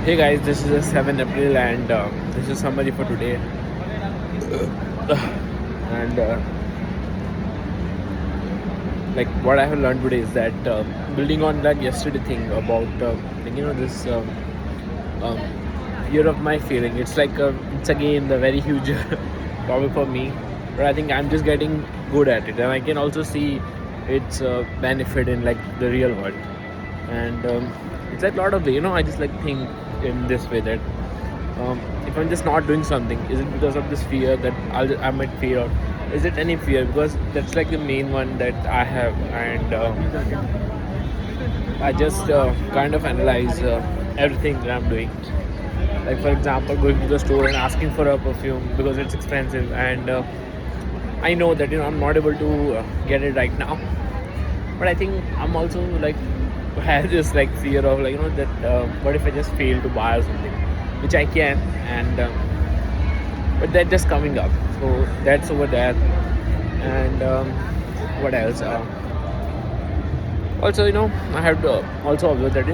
Hey guys, this is the 7th April and this is summary for today. And like what I have learned today is that building on that yesterday thing about this um, fear of my feeling. It's like it's again the very huge topic for me, but I think I'm just getting good at it, and I can also see its benefit in like the real world. And it's like a lot of I just like think in this way that if I'm just not doing something, is it because of this fear that I might fear, or is it any fear? Because that's like the main one that I have, and I just kind of analyze everything that I'm doing. Like for example, going to the store and asking for a perfume because it's expensive, and I know that I'm not able to get it right now. But I think I'm also like have this like fear of that what if I just fail to buy or something, which I can, and but that just coming up. So that's over there, and what else? Also, I have to also observe that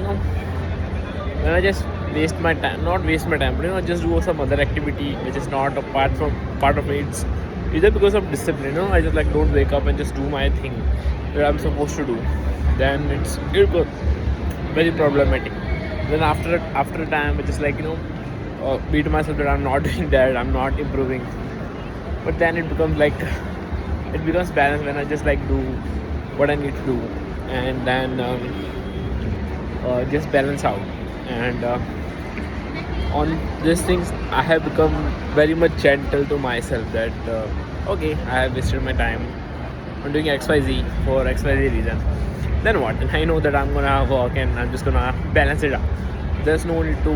when I just waste my time, not waste my time, but just do some other activity which is not a part of me. It's either because of discipline. I just like don't wake up and just do my thing that I'm supposed to do. Then it goes very problematic. Then after a time, I just like beat myself that I'm not doing that, I'm not improving. But then it becomes balanced when I just like do what I need to do, and then just balance out. And on these things, I have become very much gentle to myself that okay, I have wasted my time on doing XYZ for XYZ reason. Then what? And I know that I'm gonna work and I'm just gonna balance it out. There's no need to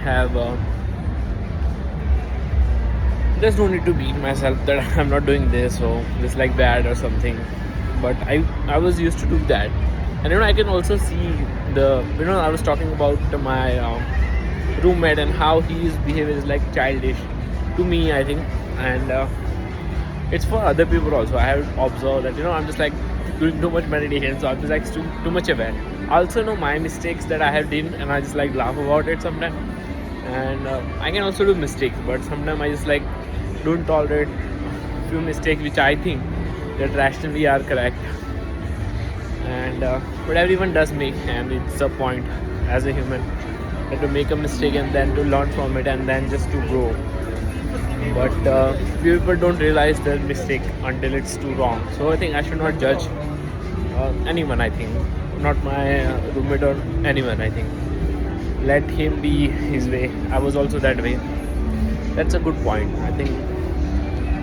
have. There's no need to beat myself that I'm not doing this or this like bad or something. But I was used to do that, and I can also see the I was talking about my roommate and how his behavior is like childish to me, I think, and it's for other people also. I have observed that I'm just like doing too much meditation, so I'm just like too much aware. I also know my mistakes that I have done, and I just like laugh about it sometimes. And I can also do mistakes, but sometimes I just like don't tolerate few mistakes which I think that rationally are correct. And but everyone does make, and it's a point as a human that to make a mistake and then to learn from it and then just to grow. But people don't realize their mistake until it's too wrong. So I think I should not judge anyone. I think not my roommate or anyone. I think let him be his way. I was also that way. That's a good point, I think.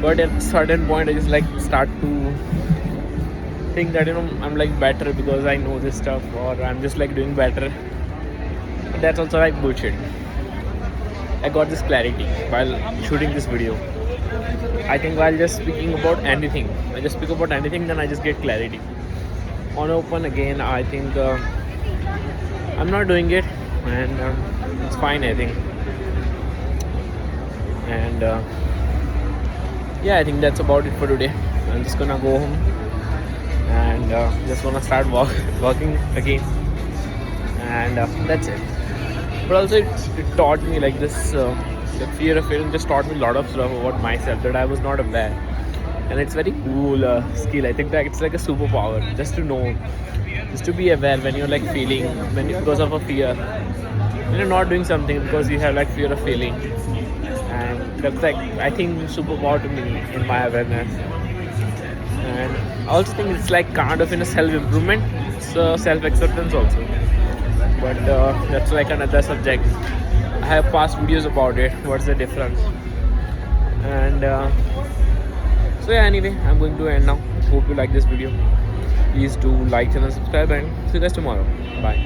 But at a certain point, I just like start to think that I'm like better because I know this stuff, or I'm just like doing better. But that's also like bullshit. I got this clarity while shooting this video. I think while just speaking about anything, I just speak about anything, then I just get clarity. On open again, I think I'm not doing it, and it's fine, I think. And yeah, I think that's about it for today. I'm just gonna go home and just gonna start working again, and that's it. But also it taught me like this the fear of failing just taught me a lot of stuff about myself that I was not aware, and it's very cool skill. I think that it's like a superpower just to know, just to be aware when you're like feeling because of a fear, when you're not doing something because you have like fear of failing. And that's like I think superpower to me in my awareness. And I also think it's like kind of in a self-improvement, it's self-acceptance also. But that's like another subject. I have past videos about it, what's the difference. And so yeah, anyway, I'm going to end now. Hope you like this video. Please do like, channel, subscribe, and see you guys tomorrow. Bye.